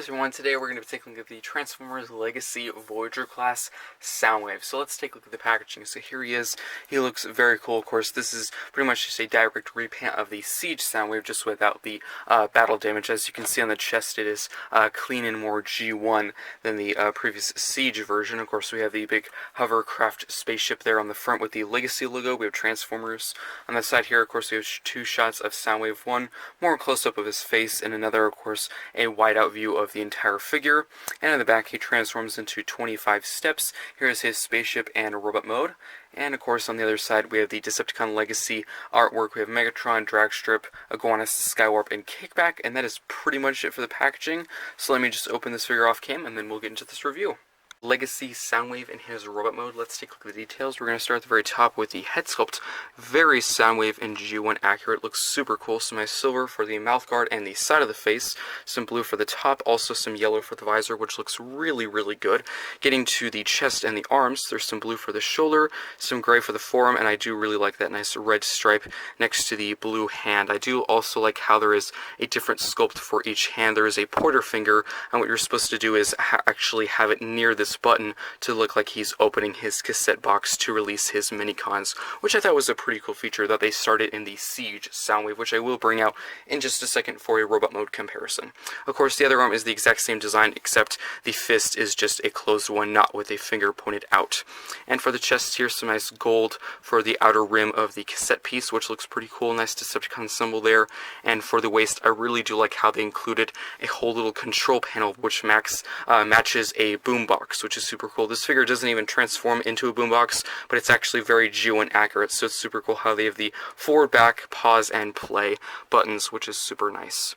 everyone, today we're going to be taking a look at the Transformers Legacy Voyager class Soundwave. So let's take a look at the packaging. So here he is. He looks very cool. Of course, this is pretty much just a direct repaint of the Siege Soundwave, just without the battle damage. As you can see on the chest, it is clean and more G1 than the previous Siege version. Of course, we have the big hovercraft spaceship there on the front with the Legacy logo. We have Transformers. On the side here, of course, we have two shots of Soundwave. One more close-up of his face, and another, of course, a wide-out view of the entire figure. And in the back, he transforms into 25 steps. Here's his spaceship and robot mode. And of course, on the other side, we have the Decepticon Legacy artwork. We have Megatron, Dragstrip, Iguanus, Skywarp, and Kickback. And that is pretty much it for the packaging. So let me just open this figure off cam, and then we'll get into this review. Legacy Soundwave in his robot mode. Let's take a look at the details. We're going to start at the very top with the head sculpt. Very Soundwave and G1 accurate. Looks super cool. Some nice silver for the mouth guard and the side of the face. Some blue for the top. Also some yellow for the visor, which looks really, really good. Getting to the chest and the arms, there's some blue for the shoulder, some gray for the forearm, and I do really like that nice red stripe next to the blue hand. I do also like how there is a different sculpt for each hand. There is a pointer finger, and what you're supposed to do is actually have it near this button to look like he's opening his cassette box to release his mini-cons, which I thought was a pretty cool feature that they started in the Siege Soundwave, which I will bring out in just a second for a robot mode comparison. Of course, the other arm is the exact same design, except the fist is just a closed one, not with a finger pointed out. And for the chest, here's some nice gold for the outer rim of the cassette piece, which looks pretty cool. Nice Decepticon symbol there. And for the waist, I really do like how they included a whole little control panel, which matches a boombox, which is super cool. This figure doesn't even transform into a boombox, but it's actually very G1 accurate, so it's super cool how they have the forward, back, pause, and play buttons, which is super nice.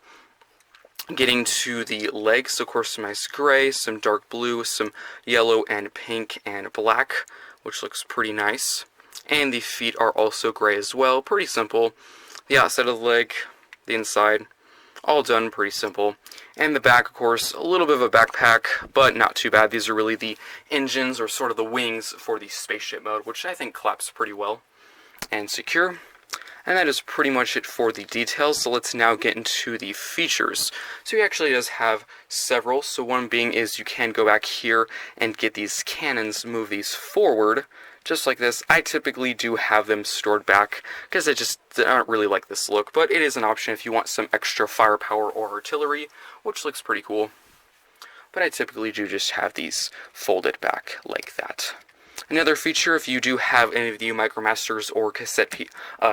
Getting to the legs, of course, some nice gray, some dark blue, some yellow and pink and black, which looks pretty nice. And the feet are also gray as well, pretty simple. The outside of the leg, the inside, all done pretty simple. And the back, of course, a little bit of a backpack, but not too bad. These are really the engines, or sort of the wings, for the spaceship mode, which I think claps pretty well and secure. And that is pretty much it for the details, so let's now get into the features. So he actually does have several. So one being is you can go back here and get these cannons, move these forward, just like this. I typically do have them stored back because I don't really like this look, but it is an option if you want some extra firepower or artillery, which looks pretty cool. But I typically do just have these folded back like that. Another feature, if you do have any of the Micromasters or cassette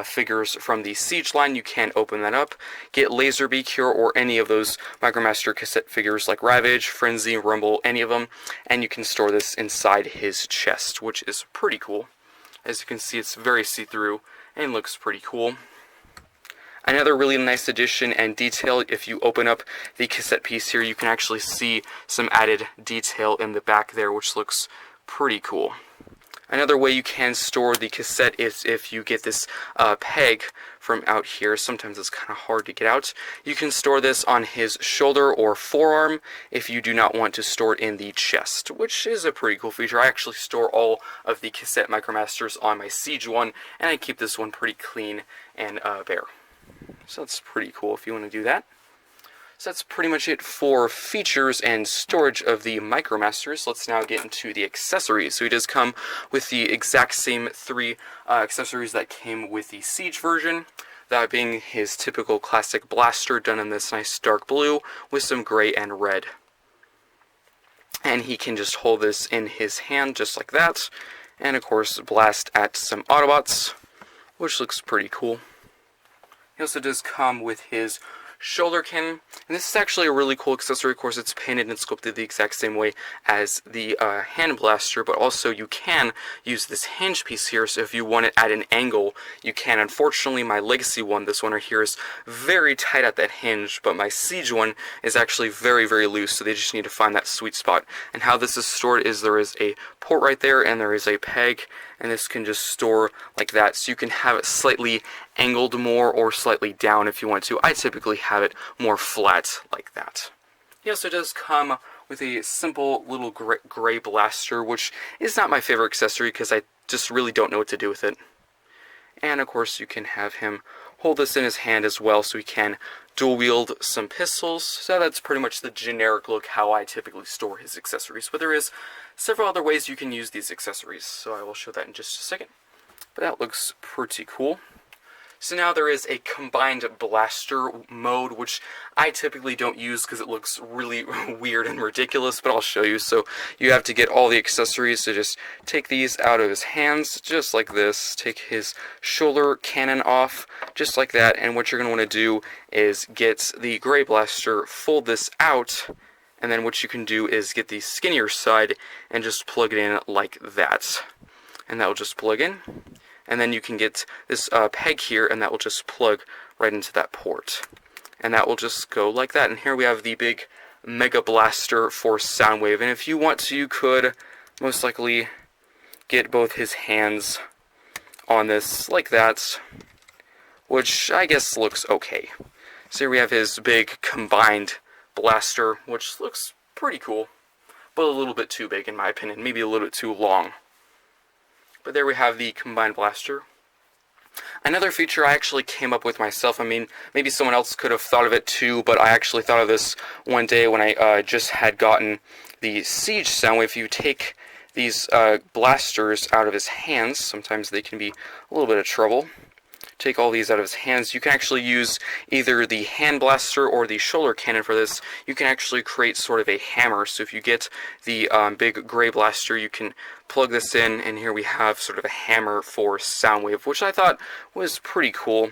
figures from the Siege line, you can open that up, get Laserbeak here, or any of those Micromaster cassette figures like Ravage, Frenzy, Rumble, any of them, and you can store this inside his chest, which is pretty cool. As you can see, it's very see-through and looks pretty cool. Another really nice addition and detail, if you open up the cassette piece here, you can actually see some added detail in the back there, which looks pretty cool. Another way you can store the cassette is if you get this peg from out here. Sometimes it's kind of hard to get out. You can store this on his shoulder or forearm if you do not want to store it in the chest, which is a pretty cool feature. I actually store all of the cassette Micromasters on my Siege one, and I keep this one pretty clean and bare. So that's pretty cool if you want to do that. So that's pretty much it for features and storage of the Micromasters. Let's now get into the accessories. So he does come with the exact same three accessories that came with the Siege version. That being his typical classic blaster done in this nice dark blue with some gray and red. And he can just hold this in his hand just like that. And of course blast at some Autobots, which looks pretty cool. He also does come with his shoulder cannon, and this is actually a really cool accessory. Of course, it's painted and sculpted the exact same way as the hand blaster, but also you can use this hinge piece here, so if you want it at an angle, you can. Unfortunately, my Legacy one, this one right here, is very tight at that hinge, but my Siege one is actually very, very loose, so they just need to find that sweet spot. And how this is stored is there is a port right there, and there is a peg, and this can just store like that, so you can have it slightly angled more or slightly down if you want to. I typically have it more flat like that. He also does come with a simple little gray blaster, which is not my favorite accessory because I just really don't know what to do with it. And of course you can have him hold this in his hand as well so he can dual wield some pistols. So that's pretty much the generic look how I typically store his accessories. But there is several other ways you can use these accessories, so I will show that in just a second. But that looks pretty cool. So now there is a combined blaster mode, which I typically don't use because it looks really weird and ridiculous, but I'll show you. So you have to get all the accessories, so just take these out of his hands, just like this. Take his shoulder cannon off, just like that, and what you're going to want to do is get the gray blaster, fold this out, and then what you can do is get the skinnier side and just plug it in like that. And that will just plug in. And then you can get this peg here, and that will just plug right into that port. And that will just go like that. And here we have the big Mega Blaster for Soundwave. And if you want to, you could most likely get both his hands on this like that, which I guess looks okay. So here we have his big combined blaster, which looks pretty cool, but a little bit too big in my opinion, maybe a little bit too long. But there we have the combined blaster. Another feature I actually came up with myself, I mean, maybe someone else could have thought of it too, but I actually thought of this one day when I just had gotten the Siege Soundwave. If you take these blasters out of his hands, sometimes they can be a little bit of trouble. Take all these out of his hands. You can actually use either the hand blaster or the shoulder cannon for this. You can actually create sort of a hammer. So if you get the big gray blaster, you can plug this in, and here we have sort of a hammer for Soundwave, which I thought was pretty cool.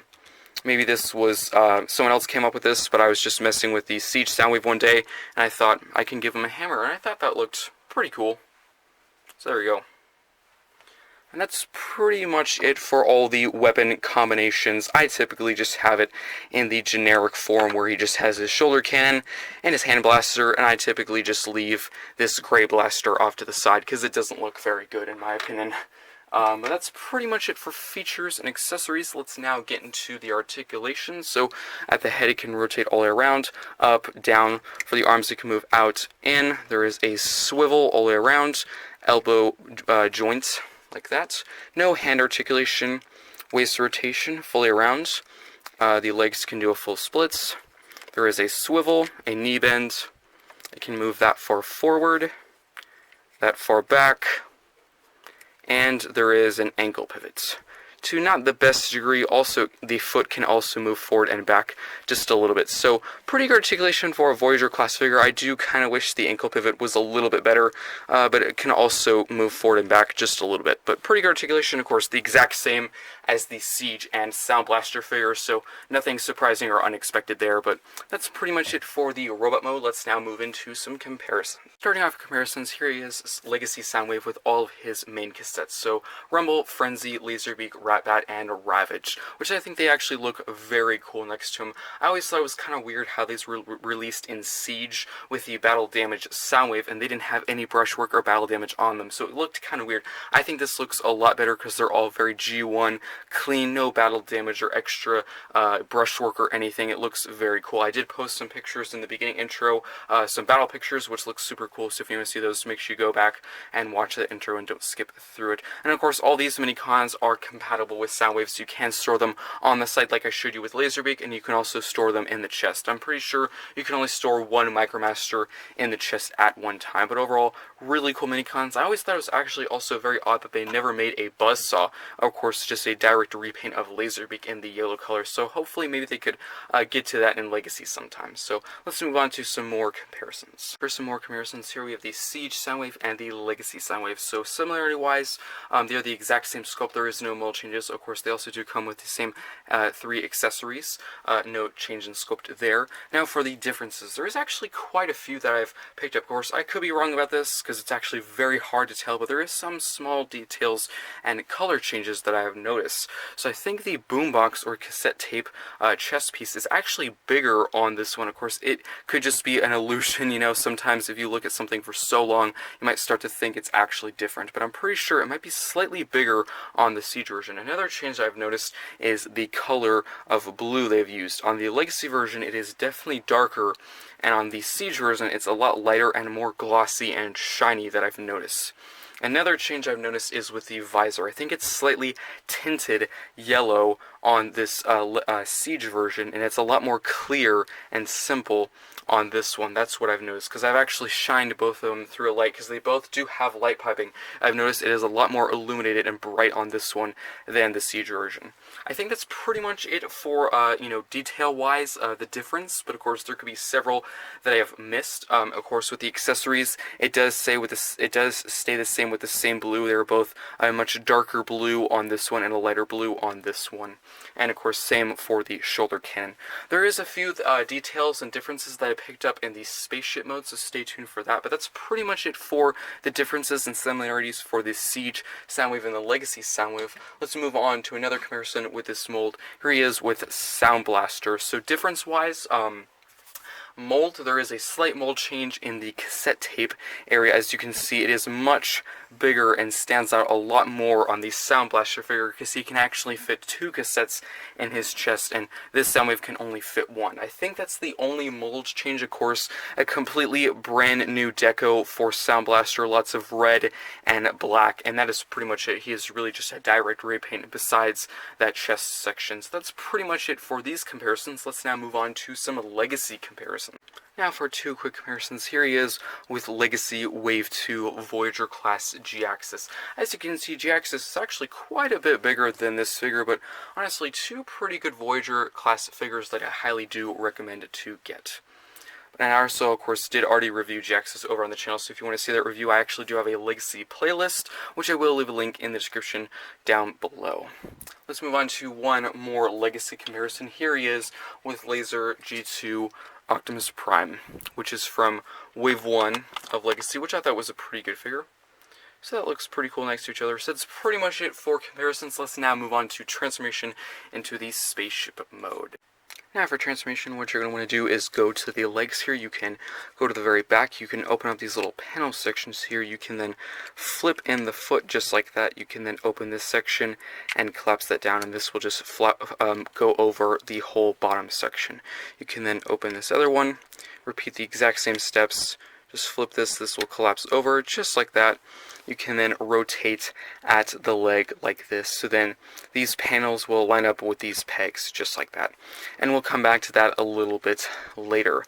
Maybe this was, someone else came up with this, but I was just messing with the Siege Soundwave one day, and I thought I can give him a hammer, and I thought that looked pretty cool. So there we go. And that's pretty much it for all the weapon combinations. I typically just have it in the generic form where he just has his shoulder cannon and his hand blaster, and I typically just leave this gray blaster off to the side because it doesn't look very good in my opinion. But that's pretty much it for features and accessories. Let's now get into the articulation. So at the head it can rotate all the way around, up, down. For the arms it can move out, in. There is a swivel all the way around, elbow joints. Like that. No hand articulation, waist rotation, fully around. The legs can do a full splits. There is a swivel, a knee bend. It can move that far forward, that far back, and there is an ankle pivot. To not the best degree, also the foot can also move forward and back just a little bit. So pretty good articulation for a Voyager class figure. I do kind of wish the ankle pivot was a little bit better, but it can also move forward and back just a little bit. But pretty good articulation, of course, the exact same as the Siege and Sound Blaster figures, so nothing surprising or unexpected there. But that's pretty much it for the robot mode. Let's now move into some comparisons. Starting off with comparisons, here he is, Legacy Soundwave with all of his main cassettes. So Rumble, Frenzy, Laserbeak, Ratbat, and Ravage, which I think they actually look very cool next to him. I always thought it was kind of weird how these were released in Siege with the battle damage Soundwave, and they didn't have any brushwork or battle damage on them, so it looked kind of weird. I think this looks a lot better because they're all very G1, clean, no battle damage or extra brushwork or anything. It looks very cool. I did post some pictures in the beginning intro, some battle pictures, which looks super cool, so if you want to see those, make sure you go back and watch the intro and don't skip through it. And of course, all these mini-cons are compatible with Soundwave, so you can store them on the site like I showed you with Laserbeak, and you can also store them in the chest. I'm pretty sure you can only store one Micromaster in the chest at one time, but overall, really cool mini-cons. I always thought it was actually also very odd that they never made a Buzzsaw. Of course, just a direct repaint of Laserbeak in the yellow color, so hopefully maybe they could get to that in Legacy sometime. So let's move on to some more comparisons. For some more comparisons, here we have the Siege Soundwave and the Legacy Soundwave. So similarity-wise, they are the exact same sculpt. There is no mold changes. Of course, they also do come with the same 3 accessories. No change in sculpt there. Now for the differences, there is actually quite a few that I've picked up. Of course, I could be wrong about this because it's actually very hard to tell, but there is some small details and color changes that I have noticed. So I think the boombox or cassette tape chest piece is actually bigger on this one. Of course, it could just be an illusion, you know, sometimes if you look at something for so long, you might start to think it's actually different, but I'm pretty sure it might be slightly bigger on the Siege version. Another change I've noticed is the color of blue they've used. On the Legacy version, it is definitely darker, and on the Siege version, it's a lot lighter and more glossy and shiny that I've noticed. Another change I've noticed is with the visor. I think it's slightly tinted yellow on this Siege version, and it's a lot more clear and simple on this one. That's what I've noticed, because I've actually shined both of them through a light, because they both do have light piping. I've noticed it is a lot more illuminated and bright on this one than the Siege version. I think that's pretty much it for, detail-wise, the difference, but of course there could be several that I have missed. Of course, with the accessories, it does stay the same with the same blue. They're both a much darker blue on this one and a lighter blue on this one. And of course, same for the shoulder cannon. There is a few details and differences that I picked up in the Spaceship mode, so stay tuned for that. But that's pretty much it for the differences and similarities for the Siege Soundwave and the Legacy Soundwave. Let's move on to another comparison with this mold. Here he is with Sound Blaster. So difference-wise, mold, there is a slight mold change in the cassette tape area. As you can see, it is much bigger and stands out a lot more on the Sound Blaster figure, because he can actually fit 2 cassettes in his chest, and this Soundwave can only fit 1. I think that's the only mold change. Of course, a completely brand new deco for Sound Blaster, lots of red and black, and that is pretty much it. He is really just a direct repaint besides that chest section. So that's pretty much it for these comparisons. Let's now move on to some Legacy comparisons. Now for 2 quick comparisons. Here he is with Legacy Wave 2 Voyager class G-Axis. As you can see, G-Axis is actually quite a bit bigger than this figure, but honestly 2 pretty good Voyager class figures that I highly do recommend to get. And I also, of course, did already review G-Axis over on the channel, so if you want to see that review, I actually do have a Legacy playlist, which I will leave a link in the description down below. Let's move on to one more Legacy comparison. Here he is with Laser G2 Optimus Prime, which is from Wave 1 of Legacy, which I thought was a pretty good figure. So that looks pretty cool next to each other. So that's pretty much it for comparisons. Let's now move on to transformation into the Spaceship mode. Now for transformation, what you're going to want to do is go to the legs here. You can go to the very back. You can open up these little panel sections here. You can then flip in the foot just like that. You can then open this section and collapse that down, and this will just go over the whole bottom section. You can then open this other one, repeat the exact same steps. Just flip this will collapse over just like that. You can then rotate at the leg like this. So then these panels will line up with these pegs just like that. And we'll come back to that a little bit later.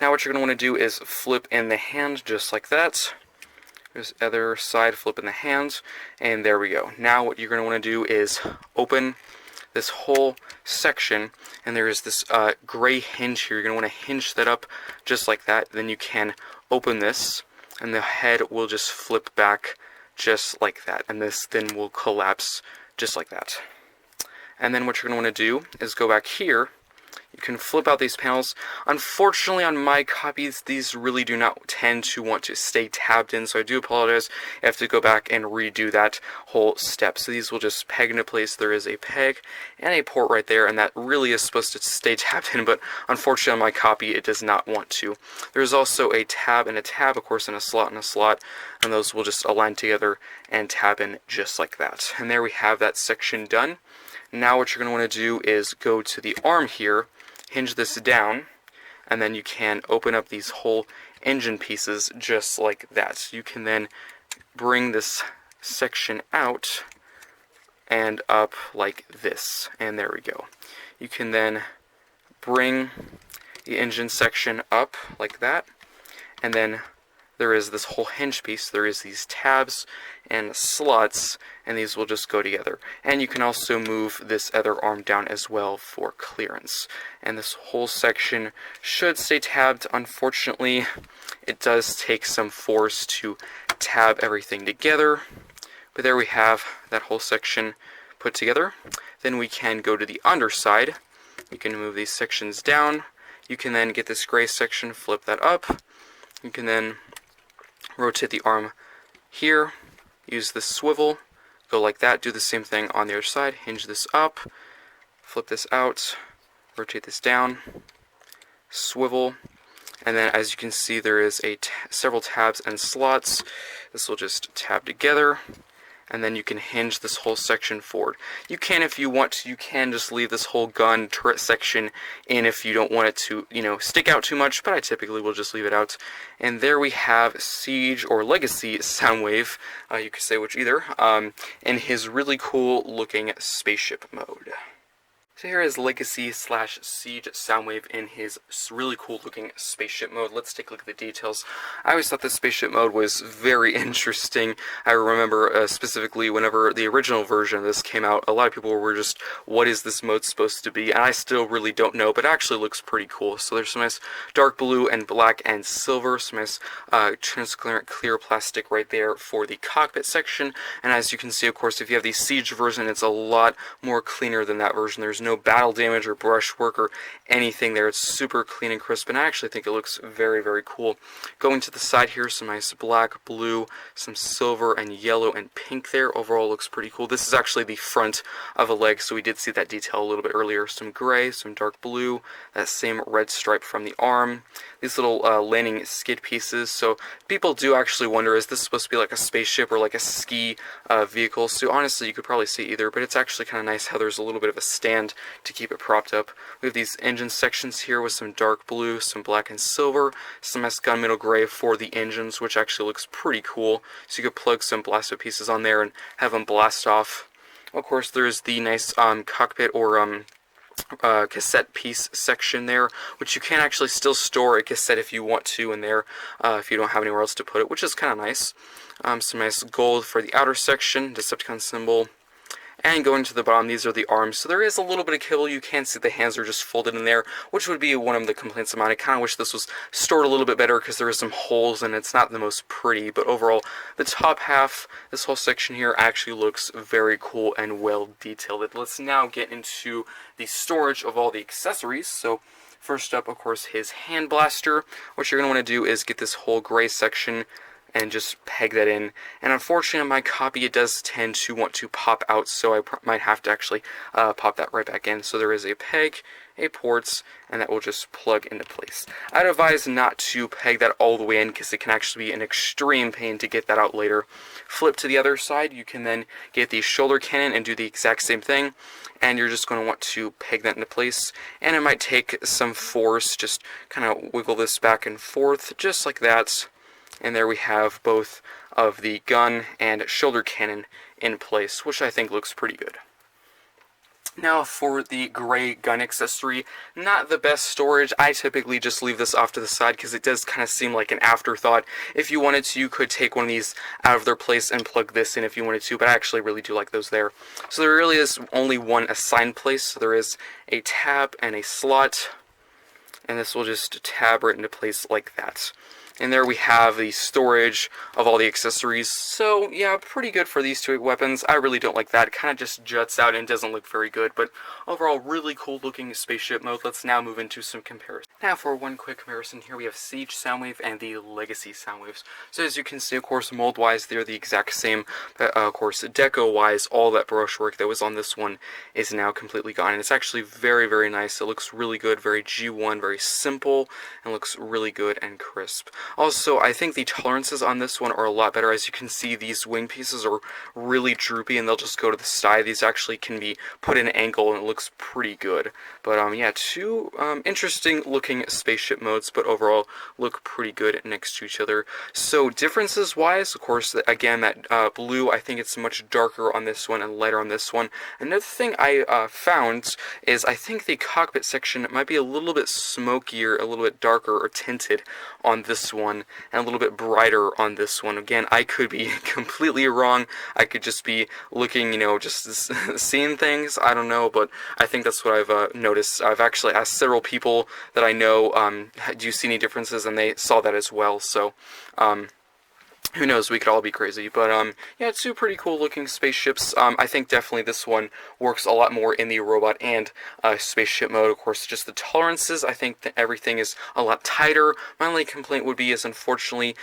Now what you're going to want to do is flip in the hand just like that. There's the other side, flip in the hand, and there we go. Now what you're going to want to do is open this whole section, and there is this gray hinge here. You're going to want to hinge that up just like that. Then you can open this, and the head will just flip back just like that, and this then will collapse just like that. And then what you're going to want to do is go back here. You can flip out these panels. Unfortunately, on my copies, these really do not tend to want to stay tabbed in, so I do apologize. I have to go back and redo that whole step. So these will just peg into place. There is a peg and a port right there, and that really is supposed to stay tabbed in, but unfortunately on my copy, it does not want to. There's also a tab and a tab, of course, and a slot, and those will just align together and tab in just like that. And there we have that section done. Now what you're going to want to do is go to the arm here, hinge this down, and then you can open up these whole engine pieces just like that. You can then bring this section out and up like this, and there we go. You can then bring the engine section up like that, and then there is this whole hinge piece. There is these tabs and slots, and these will just go together. And you can also move this other arm down as well for clearance. And this whole section should stay tabbed. Unfortunately, it does take some force to tab everything together. But there we have that whole section put together. Then we can go to the underside. You can move these sections down. You can then get this gray section, flip that up. You can then rotate the arm here, use the swivel, go like that, do the same thing on the other side, hinge this up, flip this out, rotate this down, swivel, and then as you can see there is several tabs and slots. This will just tab together, and then you can hinge this whole section forward. You can, if you want to, you can just leave this whole gun turret section in if you don't want it to, stick out too much, but I typically will just leave it out. And there we have Siege or Legacy Soundwave, you could say which either, in his really cool looking spaceship mode. So here is Legacy / Siege Soundwave in his really cool looking spaceship mode. Let's take a look at the details. I always thought the spaceship mode was very interesting. I remember specifically whenever the original version of this came out, a lot of people were just, what is this mode supposed to be? And I still really don't know, but it actually looks pretty cool. So there's some nice dark blue and black and silver, some nice transparent clear plastic right there for the cockpit section. And as you can see, of course, if you have the Siege version, it's a lot more cleaner than that version. There's no battle damage or brushwork or anything there. It's super clean and crisp, and I actually think it looks very, very cool. Going to the side here, some nice black, blue, some silver and yellow and pink there. Overall looks pretty cool. This is actually the front of a leg, so we did see that detail a little bit earlier. Some gray, some dark blue, that same red stripe from the arm. These little landing skid pieces. So people do actually wonder, is this supposed to be like a spaceship or like a ski vehicle? So honestly, you could probably see either, but it's actually kind of nice how there's a little bit of a stand to keep it propped up. We have these engine sections here with some dark blue, some black and silver, some nice gunmetal gray for the engines, which actually looks pretty cool. So you could plug some blaster pieces on there and have them blast off. Of course, there's the nice cockpit or cassette piece section there, which you can actually still store a cassette if you want to in there, if you don't have anywhere else to put it, which is kind of nice. Some nice gold for the outer section, Decepticon symbol. And going to the bottom, these are the arms. So there is a little bit of kibble. You can see the hands are just folded in there, which would be one of the complaints of mine. I kind of wish this was stored a little bit better because there is some holes and it's not the most pretty. But overall, the top half, this whole section here, actually looks very cool and well detailed. Let's now get into the storage of all the accessories. So first up, of course, his hand blaster. What you're going to want to do is get this whole gray section and just peg that in. And unfortunately on my copy it does tend to want to pop out, so I might have to actually pop that right back in. So there is a peg, a ports, and that will just plug into place. I'd advise not to peg that all the way in because it can actually be an extreme pain to get that out later. Flip to the other side, you can then get the shoulder cannon and do the exact same thing, and you're just going to want to peg that into place, and it might take some force. Just kind of wiggle this back and forth just like that. And there we have both of the gun and shoulder cannon in place, which I think looks pretty good. Now for the gray gun accessory, not the best storage. I typically just leave this off to the side because it does kind of seem like an afterthought. If you wanted to, you could take one of these out of their place and plug this in if you wanted to, but I actually really do like those there. So there really is only one assigned place. So there is a tab and a slot, and this will just tab right into place like that. And there we have the storage of all the accessories. So yeah, pretty good for these two weapons. I really don't like that. It kind of just juts out and doesn't look very good. But overall, really cool looking spaceship mode. Let's now move into some comparison. Now for one quick comparison, here we have Siege Soundwave and the Legacy Soundwaves. So as you can see, of course, mold-wise, they're the exact same. But of course, deco-wise, all that brushwork that was on this one is now completely gone. And it's actually very, very nice. It looks really good, very G1, very simple, and looks really good and crisp. Also, I think the tolerances on this one are a lot better. As you can see, these wing pieces are really droopy and they'll just go to the side. These actually can be put in an angle and it looks pretty good. But yeah, two interesting looking spaceship modes, but overall look pretty good next to each other. So differences wise, of course, again, that blue, I think it's much darker on this one and lighter on this one. Another thing I found is I think the cockpit section might be a little bit smokier, a little bit darker or tinted on this one, and a little bit brighter on this one. Again, I could be completely wrong. I could just be looking, just seeing things. I don't know, but I think that's what I've noticed. I've actually asked several people that I know, do you see any differences? And they saw that as well. So, who knows, we could all be crazy, but yeah, two pretty cool looking spaceships. I think definitely this one works a lot more in the robot and spaceship mode. Of course, just the tolerances, I think that everything is a lot tighter. My only complaint would be is unfortunately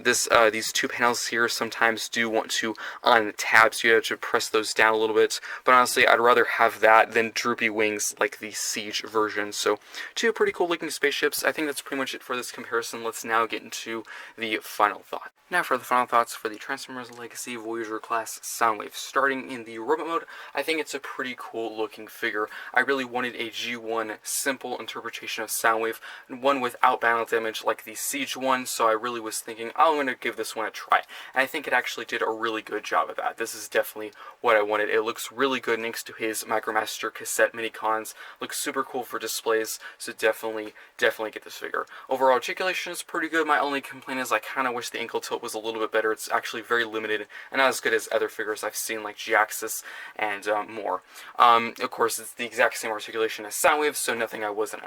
these two panels here sometimes do want to on tabs. You have to press those down a little bit, but honestly I'd rather have that than droopy wings like the Siege version. So two pretty cool looking spaceships. I think that's pretty much it for this comparison. Let's now get into the final thought. Now now for the final thoughts for the Transformers Legacy Voyager class Soundwave. Starting in the robot mode, I think it's a pretty cool looking figure. I really wanted a G1 simple interpretation of Soundwave, one without battle damage like the Siege one, so I really was thinking, I'm going to give this one a try. And I think it actually did a really good job of that. This is definitely what I wanted. It looks really good next to his Micromaster cassette mini-cons. Looks super cool for displays, so definitely get this figure. Overall articulation is pretty good. My only complaint is I kind of wish the ankle tilt was a little bit better. It's actually very limited and not as good as other figures I've seen like G-Axis and more. Of course, it's the exact same articulation as Soundwave, so nothing I wasn't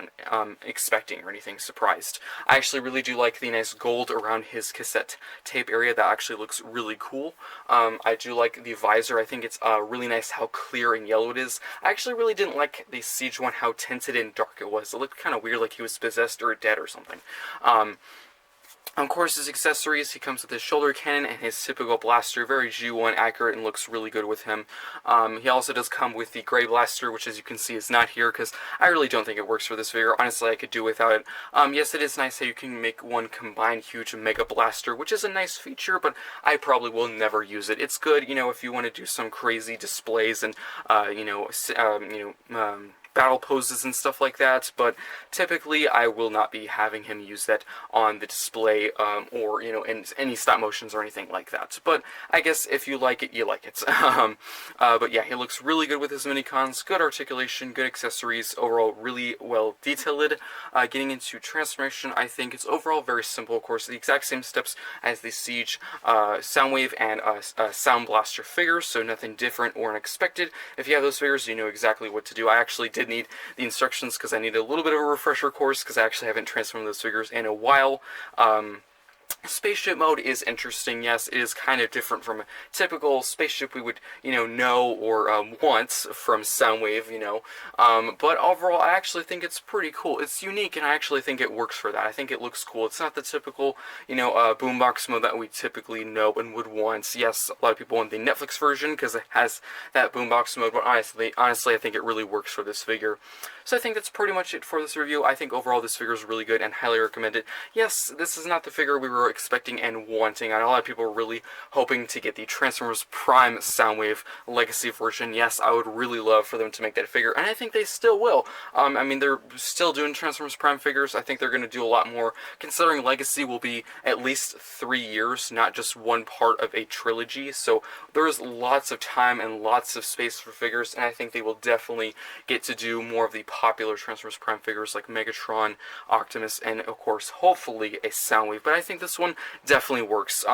expecting or anything surprised. I actually really do like the nice gold around his cassette tape area. That actually looks really cool. I do like the visor. I think it's really nice how clear and yellow it is. I actually really didn't like the Siege one, how tinted and dark it was. It looked kind of weird, like he was possessed or dead or something. Of course, his accessories, he comes with his shoulder cannon and his typical blaster, very G1 accurate and looks really good with him. He also does come with the gray blaster, which as you can see is not here, because I really don't think it works for this figure. Honestly, I could do without it. Yes, it is nice that you can make one combined huge mega blaster, which is a nice feature, but I probably will never use it. It's good, you know, if you want to do some crazy displays and, battle poses and stuff like that, but typically I will not be having him use that on the display or, you know, in any stop motions or anything like that. But I guess if you like it, you like it. But yeah, he looks really good with his mini-cons, good articulation, good accessories, overall really well detailed. Getting into transformation, I think it's overall very simple. Of course, the exact same steps as the Siege, Soundwave, and Sound Blaster figures, so nothing different or unexpected. If you have those figures, you know exactly what to do. I actually did need the instructions because I need a little bit of a refresher course because I actually haven't transformed those figures in a while. Spaceship mode is interesting. Yes, it is kind of different from a typical spaceship we would, you know or want from Soundwave, you know. But overall, I actually think it's pretty cool. It's unique, and I actually think it works for that. I think it looks cool. It's not the typical, you know, boombox mode that we typically know and would want. Yes, a lot of people want the Netflix version because it has that boombox mode, but honestly, I think it really works for this figure. So I think that's pretty much it for this review. I think overall this figure is really good and highly recommend it. Yes, this is not the figure we were expecting and wanting. I know a lot of people were really hoping to get the Transformers Prime Soundwave Legacy version. Yes, I would really love for them to make that figure, and I think they still will. I mean, they're still doing Transformers Prime figures. I think they're going to do a lot more, considering Legacy will be at least 3 years, not just one part of a trilogy. So there's lots of time and lots of space for figures, and I think they will definitely get to do more of the popular Transformers Prime figures like Megatron, Optimus, and of course, hopefully, a Soundwave. But I think this one definitely works.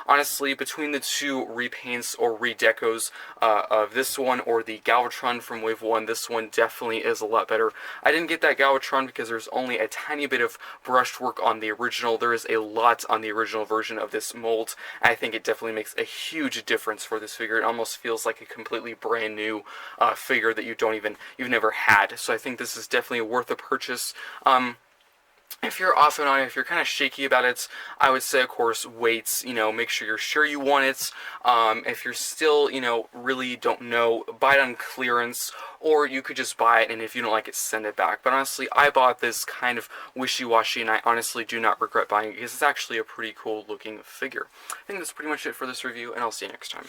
Honestly, between the two repaints or redecos of this one or the Galvatron from Wave 1, this one definitely is a lot better. I didn't get that Galvatron because there's only a tiny bit of brushed work on the original. There is a lot on the original version of this mold. I think it definitely makes a huge difference for this figure. It almost feels like a completely brand new figure that you've never had. So I think this is definitely worth a purchase. If you're off and on, if you're kind of shaky about it, I would say, of course, wait, you know, make sure you're sure you want it. If you're still, you know, really don't know, buy it on clearance, or you could just buy it, and if you don't like it, send it back. But honestly, I bought this kind of wishy-washy, and I honestly do not regret buying it, because it's actually a pretty cool looking figure. I think that's pretty much it for this review, and I'll see you next time.